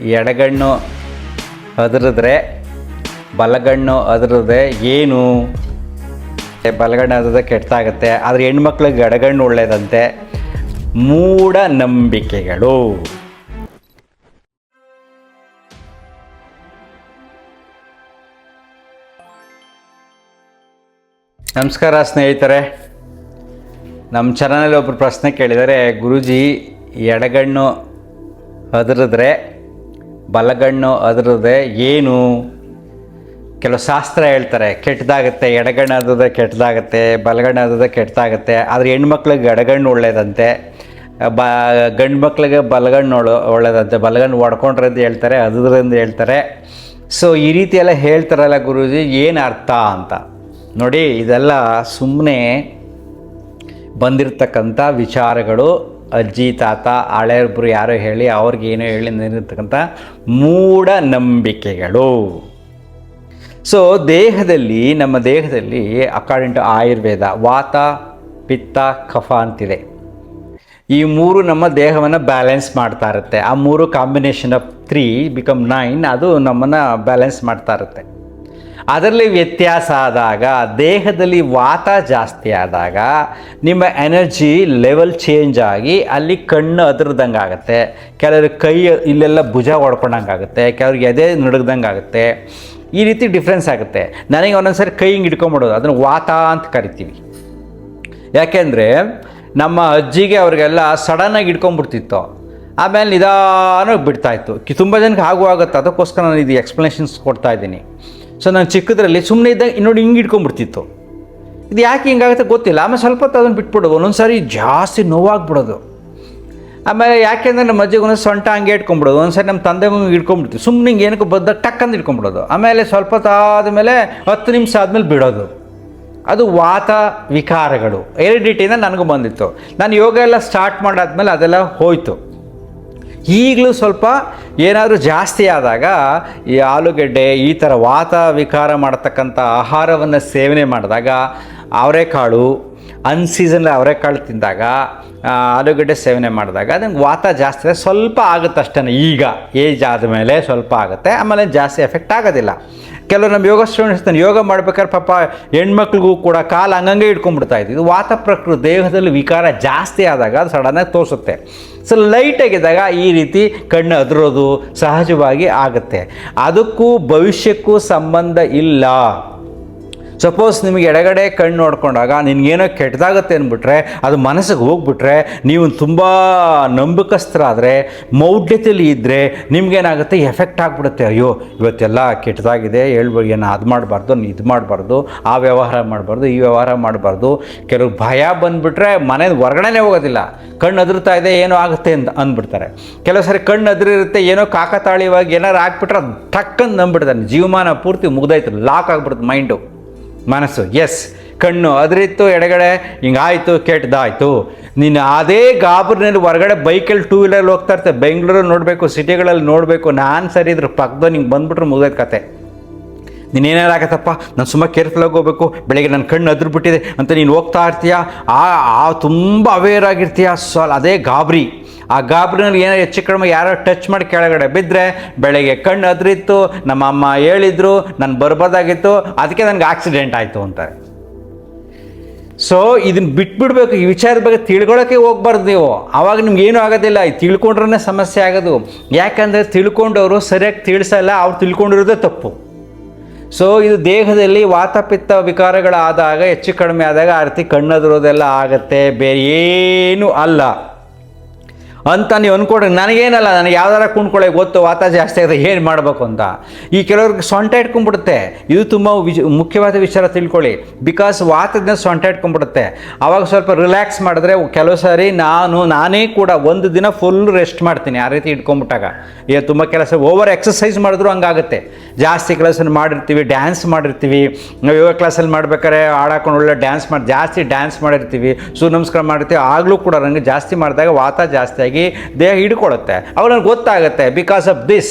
ಎಡಗಣ್ಣು ಅದ್ರಿದ್ರೆ ಬಲಗಣ್ಣು ಅದ್ರದೆ ಏನು? ಬಲಗಣ್ಣು ಅದ್ರದೆ ಕೆಟ್ಟಾಗುತ್ತೆ, ಆದರೆ ಹೆಣ್ಮಕ್ಳಿಗೆ ಎಡಗಣ್ಣು ಒಳ್ಳೆಯದಂತೆ. ಮೂಢನಂಬಿಕೆಗಳು. ನಮಸ್ಕಾರ ಸ್ನೇಹಿತರೆ, ನಮ್ಮ ಚಾನಲಲ್ಲಿ ಒಬ್ಬರು ಪ್ರಶ್ನೆ ಕೇಳಿದ್ದಾರೆ, ಗುರೂಜಿ ಎಡಗಣ್ಣು ಅದ್ರಿದ್ರೆ ಬಲಗಣ್ಣು ಅದ್ರದೆ ಏನು? ಕೆಲವು ಶಾಸ್ತ್ರ ಹೇಳ್ತಾರೆ ಕೆಟ್ಟದಾಗುತ್ತೆ, ಎಡಗಣ್ಣು ಅದ್ರದೆ ಕೆಟ್ಟದಾಗುತ್ತೆ, ಬಲಗಣ್ಣು ಅದ್ರದೆ ಕೆಟ್ಟದಾಗುತ್ತೆ, ಆದರೆ ಹೆಣ್ಮಕ್ಳಿಗೆ ಎಡಗಣ್ಣು ಒಳ್ಳೆಯದಂತೆ, ಗಂಡು ಮಕ್ಳಿಗೆ ಬಲಗಣ್ಣು ಒಳ್ಳೆಯದಂತೆ, ಬಲಗಣ್ಣು ಹೊಡ್ಕೊಂಡ್ರೆ ಅಂತ ಹೇಳ್ತಾರೆ, ಅದ್ರದ್ದು ಅಂತ ಹೇಳ್ತಾರೆ. ಸೊ ಈ ರೀತಿ ಎಲ್ಲ ಹೇಳ್ತಾರಲ್ಲ ಗುರೂಜಿ, ಏನು ಅರ್ಥ ಅಂತ ನೋಡಿ. ಇದೆಲ್ಲ ಸುಮ್ಮನೆ ಬಂದಿರತಕ್ಕಂಥ ವಿಚಾರಗಳು. ಅಜ್ಜಿ ತಾತ ಹಳೆಯೊಬ್ಬರು ಯಾರೋ ಹೇಳಿ ಅವ್ರಿಗೇನೋ ಹೇಳಿ ನಿಂತಿರ್ತಕ್ಕಂಥ ಮೂಢನಂಬಿಕೆಗಳು. ಸೊ ನಮ್ಮ ದೇಹದಲ್ಲಿ ಅಕಾರ್ಡಿಂಗ್ ಟು ಆಯುರ್ವೇದ ವಾತ ಪಿತ್ತ ಕಫ ಅಂತಿದೆ. ಈ ಮೂರು ನಮ್ಮ ದೇಹವನ್ನು ಬ್ಯಾಲೆನ್ಸ್ ಮಾಡ್ತಾ ಇರುತ್ತೆ. ಆ ಮೂರು ಕಾಂಬಿನೇಷನ್ ಆಫ್ 3 ಬಿಕಮ್ 9, ಅದು ನಮ್ಮನ್ನು ಬ್ಯಾಲೆನ್ಸ್ ಮಾಡ್ತಾ ಇರುತ್ತೆ. ಅದರಲ್ಲಿ ವ್ಯತ್ಯಾಸ ಆದಾಗ, ದೇಹದಲ್ಲಿ ವಾತ ಜಾಸ್ತಿ ಆದಾಗ ನಿಮ್ಮ ಎನರ್ಜಿ ಲೆವೆಲ್ ಚೇಂಜ್ ಆಗಿ ಅಲ್ಲಿ ಕಣ್ಣು ಅದರದಂಗೆ ಆಗುತ್ತೆ, ಕೆಲವ್ರಿಗೆ ಕೈ ಇಲ್ಲೆಲ್ಲ ಭುಜ ಹೊಡ್ಕೊಂಡಂಗೆ ಆಗುತ್ತೆ, ಕೆಲವ್ರಿಗೆ ಎದೆ ನಡುಗ್ದಂಗೆ ಆಗುತ್ತೆ. ಈ ರೀತಿ ಡಿಫ್ರೆನ್ಸ್ ಆಗುತ್ತೆ. ನನಗೆ ಒಂದೊಂದ್ಸರಿ ಕೈ ಹಿಂಗೆ ಹಿಡ್ಕೊಂಬಿಡೋದು, ಅದನ್ನು ವಾತ ಅಂತ ಕರಿತೀವಿ. ಯಾಕೆಂದರೆ ನಮ್ಮ ಅಜ್ಜಿಗೆ ಅವ್ರಿಗೆಲ್ಲ ಸಡನ್ನಾಗಿ ಹಿಡ್ಕೊಂಬಿಡ್ತಿತ್ತು, ಆಮೇಲೆ ನಿಧಾನವಾಗಿ ಬಿಡ್ತಾಯಿತ್ತು. ತುಂಬ ಜನಕ್ಕೆ ಆಗುತ್ತೆ, ಅದಕ್ಕೋಸ್ಕರ ನಾನು ಇದು ಎಕ್ಸ್ಪ್ಲನೇಷನ್ಸ್ ಕೊಡ್ತಾಯಿದ್ದೀನಿ. ಸೊ ನಾನು ಚಿಕ್ಕದ್ರಲ್ಲಿ ಸುಮ್ಮನೆ ಇದ್ದಾಗ ನೋಡಿ ಹಿಂಗೆ ಹಿಡ್ಕೊಂಡ್ಬಿಡ್ತಿತ್ತು. ಇದು ಯಾಕೆ ಹಿಂಗಾಗುತ್ತೆ ಗೊತ್ತಿಲ್ಲ. ಆಮೇಲೆ ಸ್ವಲ್ಪ ಹೊತ್ತು ಅದನ್ನು ಬಿಟ್ಬಿಡೋದು, ಒಂದೊಂದು ಸಾರಿ ಜಾಸ್ತಿ ನೋವಾಗ್ಬಿಡೋದು. ಆಮೇಲೆ ಯಾಕೆಂದರೆ ನಮ್ಮ ಅಜ್ಜಿಗೆ ಒಂದೊಂದು ಸೊಂಟ ಹಂಗೆ ಇಟ್ಕೊಂಡ್ಬಿಡೋದು, ಒಂದ್ಸರಿ ನಮ್ಮ ತಂದೆಗೂ ಹಿಡ್ಕೊಂಡ್ಬಿಡ್ತೀವಿ, ಸುಮ್ಮನೆ ಹಿಂಗೆ ಏನಕ್ಕೆ ಬದ್ದಾಗ ಟಕ್ಕಂದು ಹಿಡ್ಕೊಂಡ್ಬಿಡೋದು. ಆಮೇಲೆ ಸ್ವಲ್ಪ ಹೊತ್ತು ಆದಮೇಲೆ 10 ನಿಮಿಷ ಆದಮೇಲೆ ಬಿಡೋದು. ಅದು ವಾತ ವಿಕಾರಗಳು ಹೆರಿಡಿಟಿಯಿಂದ ನನಗೂ ಬಂದಿತ್ತು. ನಾನು ಯೋಗ ಎಲ್ಲ ಸ್ಟಾರ್ಟ್ ಮಾಡಾದ್ಮೇಲೆ ಅದೆಲ್ಲ ಹೋಯಿತು. ಈಗಲೂ ಸ್ವಲ್ಪ ಏನಾದರೂ ಜಾಸ್ತಿ ಆದಾಗ ಈ ಆಲೂಗೆಡ್ಡೆ ಈ ಥರ ವಾತ ವಿಕಾರ ಮಾಡತಕ್ಕಂಥ ಆಹಾರವನ್ನು ಸೇವನೆ ಮಾಡಿದಾಗ, ಅವರೆಕಾಳು ಅನ್ಸೀಸನಲ್ಲಿ ಅವರೆಕಾಳು ತಿಂದಾಗ, ಆಲೂಗಡ್ಡೆ ಸೇವನೆ ಮಾಡಿದಾಗ ಅದಂಗೆ ವಾತ ಜಾಸ್ತಿ ಸ್ವಲ್ಪ ಆಗುತ್ತೆ ಅಷ್ಟೇ. ಈಗ ಏಜ್ ಆದಮೇಲೆ ಸ್ವಲ್ಪ ಆಗುತ್ತೆ, ಆಮೇಲೆ ಜಾಸ್ತಿ ಎಫೆಕ್ಟ್ ಆಗೋದಿಲ್ಲ. ಕೆಲವರು ನಮ್ಮ ಯೋಗ ಸ್ಟೂಡೆಂಟ್ಸ್ ಯೋಗ ಮಾಡ್ಬೇಕಾದ್ರೆ ಪಾಪ ಹೆಣ್ಮಕ್ಳಿಗೂ ಕೂಡ ಕಾಲು ಹಂಗಂಗೆ ಇಟ್ಕೊಂಡ್ಬಿಡ್ತಾಯಿತ್ತು. ಇದು ವಾತ ಪ್ರಕೃತಿ, ದೇಹದಲ್ಲಿ ವಿಕಾರ ಜಾಸ್ತಿ ಆದಾಗ ಅದು ಸಡನ್ನಾಗಿ ತೋರಿಸುತ್ತೆ. ಸೊ ಲೈಟಾಗಿದ್ದಾಗ ಈ ರೀತಿ ಕಣ್ಣು ಅದರೋದು ಸಹಜವಾಗಿ ಆಗುತ್ತೆ. ಅದಕ್ಕೂ ಭವಿಷ್ಯಕ್ಕೂ ಸಂಬಂಧ ಇಲ್ಲ. ಸಪೋಸ್ ನಿಮಗೆ ಎಡಗಡೆ ಕಣ್ಣು ನೋಡ್ಕೊಂಡಾಗ ನಿನಗೇನೋ ಕೆಟ್ಟದಾಗುತ್ತೆ ಅಂದ್ಬಿಟ್ರೆ, ಅದು ಮನಸ್ಸಿಗೆ ಹೋಗ್ಬಿಟ್ರೆ, ನೀವು ತುಂಬ ನಂಬಿಕಸ್ಥರಾದರೆ, ಮೌಢ್ಯತೆಯಲ್ಲಿ ಇದ್ದರೆ ನಿಮಗೇನಾಗುತ್ತೆ, ಎಫೆಕ್ಟ್ ಆಗಿಬಿಡುತ್ತೆ. ಅಯ್ಯೋ ಇವತ್ತೆಲ್ಲ ಕೆಟ್ಟದಾಗಿದೆ, ಹೇಳ್ಬೋದು, ಅದು ಮಾಡಬಾರ್ದು, ಇದು ಮಾಡಬಾರ್ದು, ಆ ವ್ಯವಹಾರ ಮಾಡಬಾರ್ದು, ಈ ವ್ಯವಹಾರ ಮಾಡಬಾರ್ದು. ಕೆಲವು ಭಯ ಬಂದುಬಿಟ್ರೆ ಮನೆ ಹೊರಗಡೆನೇ ಹೋಗೋದಿಲ್ಲ. ಕಣ್ಣು ಅದಿರ್ತಾ ಇದೆ, ಏನೋ ಆಗುತ್ತೆ ಅಂತ ಅಂದ್ಬಿಡ್ತಾರೆ. ಕೆಲವು ಸರಿ ಕಣ್ಣು ಅದಿರಿರುತ್ತೆ, ಏನೋ ಕಾಕತಾಳೀಯವಾಗಿ ಏನಾರು ಹಾಕ್ಬಿಟ್ರೆ ಅದು ಟಕ್ಕಂದು ನಂಬಿಡ್ತಾನೆ, ಜೀವಮಾನ ಪೂರ್ತಿ ಮುಗ್ದಾಯ್ತು, ಲಾಕ್ ಆಗಿಬಿಡುತ್ತೆ ಮೈಂಡು, ಮನಸ್ಸು. ಎಸ್, ಕಣ್ಣು ಅದರಿತ್ತು, ಎಡಗಡೆ ಹಿಂಗಾಯಿತು, ಕೆಟ್ಟದಾಯಿತು. ನೀನು ಅದೇ ಗಾಬರಿನಲ್ಲಿ ಹೊರಗಡೆ ಬೈಕಲ್ಲಿ 2 ವೀಲರ್ ಹೋಗ್ತಾ ಇರ್ತೆ, ಬೆಂಗಳೂರು ನೋಡಬೇಕು, ಸಿಟಿಗಳಲ್ಲಿ ನೋಡಬೇಕು, ನಾನು ಸರಿ ಇದ್ರ ಪಕ್ಕದ ನಿಂಗೆ ಬಂದುಬಿಟ್ರೆ ಮುಗಿದೈತೆ ಕತೆ. ನೀನೇನಾರು ಆಗತ್ತಪ್ಪ, ನಾನು ಸುಮ್ಮನೆ ಕೇರ್ಫುಲ್ಲಾಗಿ ಹೋಗ್ಬೇಕು, ಬೆಳಗ್ಗೆ ನನ್ನ ಕಣ್ಣು ಅದ್ರಬಿಟ್ಟಿದೆ ಅಂತ ನೀನು ಹೋಗ್ತಾ ಇರ್ತೀಯ, ತುಂಬ ಅವೇರ್ ಆಗಿರ್ತೀಯ. ಅದೇ ಗಾಬರಿ. ಆ ಗಾಬರಿನಲ್ಲಿ ಏನೋ ಹೆಚ್ಚು ಕಡಿಮೆ ಯಾರೋ ಟಚ್ ಮಾಡಿ ಕೆಳಗಡೆ ಬಿದ್ದರೆ, ಬೆಳಗ್ಗೆ ಕಣ್ಣು ಅದ್ರಿತ್ತು, ನಮ್ಮ ಅಮ್ಮ ಹೇಳಿದ್ರು, ನಾನು ಬರ್ಬೋದಾಗಿತ್ತು, ಅದಕ್ಕೆ ನನಗೆ ಆಕ್ಸಿಡೆಂಟ್ ಆಯಿತು ಅಂತಾರೆ. ಸೊ ಇದನ್ನು ಬಿಟ್ಬಿಡ್ಬೇಕು. ಈ ವಿಚಾರದ ಬಗ್ಗೆ ತಿಳ್ಕೊಳ್ಳೋಕ್ಕೆ ಹೋಗ್ಬಾರ್ದು ನೀವು. ಆವಾಗ ನಿಮ್ಗೆ ಏನೂ ಆಗೋದಿಲ್ಲ. ಈ ತಿಳ್ಕೊಂಡ್ರೆ ಸಮಸ್ಯೆ ಆಗೋದು. ಯಾಕಂದರೆ ತಿಳ್ಕೊಂಡವರು ಸರಿಯಾಗಿ ತಿಳಿಸಲ್ಲ, ಅವ್ರು ತಿಳ್ಕೊಂಡಿರೋದೇ ತಪ್ಪು. ಸೊ ಇದು ದೇಹದಲ್ಲಿ ವಾತಪಿತ್ತ ವಿಕಾರಗಳಾದಾಗ, ಹೆಚ್ಚು ಕಡಿಮೆ ಆದಾಗ ಆ ರೀತಿ ಕಣ್ಣದಿರೋದೆಲ್ಲ ಆಗುತ್ತೆ, ಬೇರೆ ಏನೂ ಅಲ್ಲ ಅಂತ ನೀವು ಅಂದ್ಕೊಂಡ್ರೆ. ನನಗೇನಲ್ಲ, ನನಗೆ ಯಾವ್ದಾರ ಕುಣ್ಕೊಳ್ಳೆ ಗೊತ್ತು, ವಾತ ಜಾಸ್ತಿ ಆಗಿದೆ, ಏನು ಮಾಡಬೇಕು ಅಂತ. ಈ ಕೆಲವ್ರಿಗೆ ಸೊಂಟ ಇಟ್ಕೊಂಡ್ಬಿಡುತ್ತೆ. ಇದು ತುಂಬ ಮುಖ್ಯವಾದ ವಿಚಾರ ತಿಳ್ಕೊಳ್ಳಿ. ಬಿಕಾಸ್ ವಾತದಿಂದ ಸೊಂಟ ಇಟ್ಕೊಂಡ್ಬಿಡುತ್ತೆ. ಆವಾಗ ಸ್ವಲ್ಪ ರಿಲ್ಯಾಕ್ಸ್ ಮಾಡಿದ್ರೆ, ಕೆಲವು ಸಾರಿ ನಾನೇ ಕೂಡ ಒಂದು ದಿನ ಫುಲ್ ರೆಸ್ಟ್ ಮಾಡ್ತೀನಿ ಆ ರೀತಿ ಇಟ್ಕೊಂಡ್ಬಿಟ್ಟಾಗ. ಈಗ ತುಂಬ ಕೆಲಸ ಓವರ್ ಎಕ್ಸಸೈಸ್ ಮಾಡಿದ್ರು ಹಂಗಾಗುತ್ತೆ. ಜಾಸ್ತಿ ಕೆಲಸ ಮಾಡಿರ್ತೀವಿ, ಡ್ಯಾನ್ಸ್ ಮಾಡಿರ್ತೀವಿ, ನಾವು ಯೋಗ ಕ್ಲಾಸಲ್ಲಿ ಮಾಡ್ಬೇಕಾದ್ರೆ ಹಾಡಾಕೊಂಡು ಒಳ್ಳೆ ಡ್ಯಾನ್ಸ್ ಮಾಡಿ ಜಾಸ್ತಿ ಡ್ಯಾನ್ಸ್ ಮಾಡಿರ್ತೀವಿ, ಸೂರ್ಯ ನಮಸ್ಕಾರ ಮಾಡಿರ್ತೀವಿ. ಆಗಲೂ ಕೂಡ ನನಗೆ ಜಾಸ್ತಿ ಮಾಡಿದಾಗ ವಾತ ಜಾಸ್ತಿ ಆಗಿ ದೇಹ ಹಿಡ್ಕೊಳ್ಳುತ್ತೆ. ಅವಾಗ ನನಗೆ ಗೊತ್ತಾಗುತ್ತೆ, ಬಿಕಾಸ್ ಆಫ್ ದಿಸ್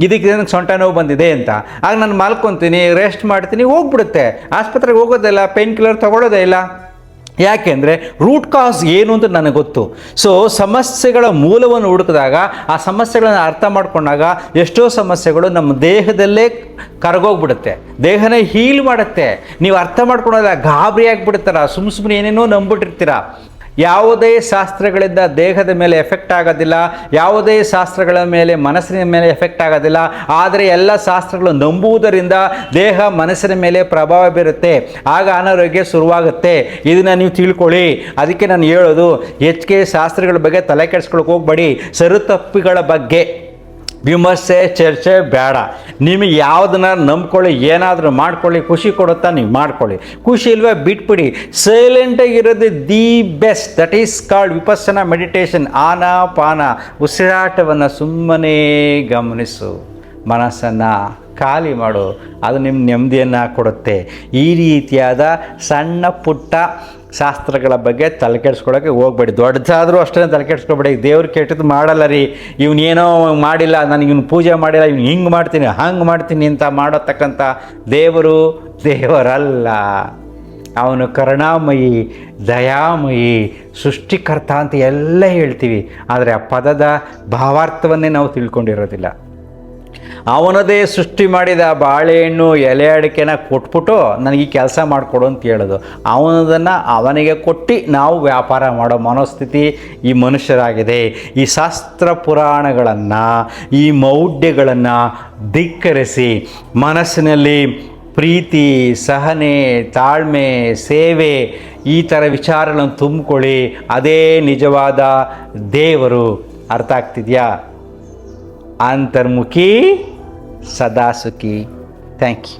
ಇದಕ್ಕೆ ನನಗೆ ಸೊಂಟ ನೋವು ಬಂದಿದೆ ಅಂತ. ಆಗ ನಾನು ಮಲ್ಕೊತೀನಿ, ರೆಸ್ಟ್ ಮಾಡ್ತೀನಿ, ಹೋಗ್ಬಿಡುತ್ತೆ. ಆಸ್ಪತ್ರೆಗೆ ಹೋಗೋದಿಲ್ಲ, ಪೇನ್ ಕಿಲ್ಲರ್ ತೊಗೊಳ್ಳೋದೇ ಇಲ್ಲ. ಯಾಕೆಂದರೆ ರೂಟ್ ಕಾಸ್ ಏನು ಅಂತ ನನಗೆ ಗೊತ್ತು. ಸೊ ಸಮಸ್ಯೆಗಳ ಮೂಲವನ್ನು ಹುಡುಕಿದಾಗ, ಆ ಸಮಸ್ಯೆಗಳನ್ನು ಅರ್ಥ ಮಾಡ್ಕೊಂಡಾಗ ಎಷ್ಟೋ ಸಮಸ್ಯೆಗಳು ನಮ್ಮ ದೇಹದಲ್ಲೇ ಕರಗೋಗ್ಬಿಡುತ್ತೆ, ದೇಹನ ಹೀಲ್ ಮಾಡುತ್ತೆ. ನೀವು ಅರ್ಥ ಮಾಡ್ಕೊಳ್ಳೋದ ಗಾಬರಿ ಆಗಿಬಿಡ್ತಾರ, ಸುಮ್ಮನೆ ಏನೇನೋ ನಂಬಿಟ್ಟಿರ್ತೀರ. ಯಾವುದೇ ಶಾಸ್ತ್ರಗಳಿಂದ ದೇಹದ ಮೇಲೆ ಎಫೆಕ್ಟ್ ಆಗೋದಿಲ್ಲ, ಯಾವುದೇ ಶಾಸ್ತ್ರಗಳ ಮೇಲೆ ಮನಸ್ಸಿನ ಮೇಲೆ ಎಫೆಕ್ಟ್ ಆಗೋದಿಲ್ಲ. ಆದರೆ ಎಲ್ಲ ಶಾಸ್ತ್ರಗಳು ನಂಬುವುದರಿಂದ ದೇಹ ಮನಸ್ಸಿನ ಮೇಲೆ ಪ್ರಭಾವ ಬೀರುತ್ತೆ, ಆಗ ಅನಾರೋಗ್ಯ ಶುರುವಾಗುತ್ತೆ. ಇದನ್ನು ನೀವು ತಿಳ್ಕೊಳ್ಳಿ. ಅದಕ್ಕೆ ನಾನು ಹೇಳೋದು, ಹೆಚ್ಚಿಗೆ ಶಾಸ್ತ್ರಗಳ ಬಗ್ಗೆ ತಲೆ ಕೆಡಿಸ್ಕೊಳಕ್ಕೆ ಹೋಗಬೇಡಿ. ಸರಿತಪ್ಪುಗಳ ಬಗ್ಗೆ ವಿಮರ್ಶೆ ಚರ್ಚೆ ಬೇಡ. ನಿಮಗೆ ಯಾವುದನ್ನ ನಂಬ್ಕೊಳ್ಳಿ, ಏನಾದರೂ ಮಾಡ್ಕೊಳ್ಳಿ, ಖುಷಿ ಕೊಡುತ್ತಾ ನೀವು ಮಾಡ್ಕೊಳ್ಳಿ, ಖುಷಿ ಇಲ್ವೇ ಬಿಟ್ಬಿಡಿ. ಸೈಲೆಂಟಾಗಿರೋದು the best. That is called Vipassana meditation. Anapana, ಉಸಿರಾಟವನ್ನು ಸುಮ್ಮನೆ ಗಮನಿಸು, ಮನಸ್ಸನ್ನು ಖಾಲಿ ಮಾಡು, ಅದು ನಿಮ್ಮ ನೆಮ್ಮದಿಯನ್ನು ಕೊಡುತ್ತೆ. ಈ ರೀತಿಯಾದ ಸಣ್ಣ ಪುಟ್ಟ ಶಾಸ್ತ್ರಗಳ ಬಗ್ಗೆ ತಲೆ ಕೆಡಿಸ್ಕೊಳ್ಳೋಕ್ಕೆ ಹೋಗ್ಬೇಡಿ. ದೊಡ್ಡದಾದರೂ ಅಷ್ಟೇ ತಲೆ ಕೆಡಿಸ್ಕೊಬೇಡಿ. ದೇವ್ರು ಕೆಟ್ಟದ್ದು ಮಾಡಲ್ಲ ರೀ, ಇವನೇನೋ ಮಾಡಿಲ್ಲ, ನನಗೆ ಇವನು ಪೂಜೆ ಮಾಡಿಲ್ಲ, ಇವ್ನು ಹಿಂಗೆ ಮಾಡ್ತೀನಿ ಹಂಗೆ ಮಾಡ್ತೀನಿ ಅಂತ ಮಾಡತಕ್ಕಂಥ ದೇವರು ದೇವರಲ್ಲ. ಅವನು ಕರುಣಾಮಯಿ, ದಯಾಮಯಿ, ಸೃಷ್ಟಿಕರ್ತ ಅಂತ ಎಲ್ಲ ಹೇಳ್ತೀವಿ. ಆದರೆ ಆ ಪದದ ಭಾವಾರ್ಥವನ್ನೇ ನಾವು ತಿಳ್ಕೊಂಡಿರೋದಿಲ್ಲ. ಅವನದೇ ಸೃಷ್ಟಿ ಮಾಡಿದ ಬಾಳೆಹಣ್ಣು ಎಲೆ ಅಡಿಕೆನ ಕೊಟ್ಬಿಟ್ಟು ನನಗೆ ಈ ಕೆಲಸ ಮಾಡಿಕೊಡು ಅಂತ ಹೇಳೋದು, ಅವನದನ್ನು ಅವನಿಗೆ ಕೊಟ್ಟು ನಾವು ವ್ಯಾಪಾರ ಮಾಡೋ ಮನೋಸ್ಥಿತಿ ಈ ಮನುಷ್ಯರಾಗಿದೆ. ಈ ಶಾಸ್ತ್ರ ಪುರಾಣಗಳನ್ನು, ಈ ಮೌಢ್ಯಗಳನ್ನು ಧಿಕ್ಕರಿಸಿ ಮನಸ್ಸಿನಲ್ಲಿ ಪ್ರೀತಿ, ಸಹನೆ, ತಾಳ್ಮೆ, ಸೇವೆ, ಈ ಥರ ವಿಚಾರಗಳನ್ನು ತುಂಬಿಕೊಳ್ಳಿ. ಅದೇ ನಿಜವಾದ ದೇವರು. ಅರ್ಥ ಆಗ್ತಿದೆಯಾ? ಅಂತರ್ಮುಖಿ ಸದಾ ಸುಖಿ. Thank you.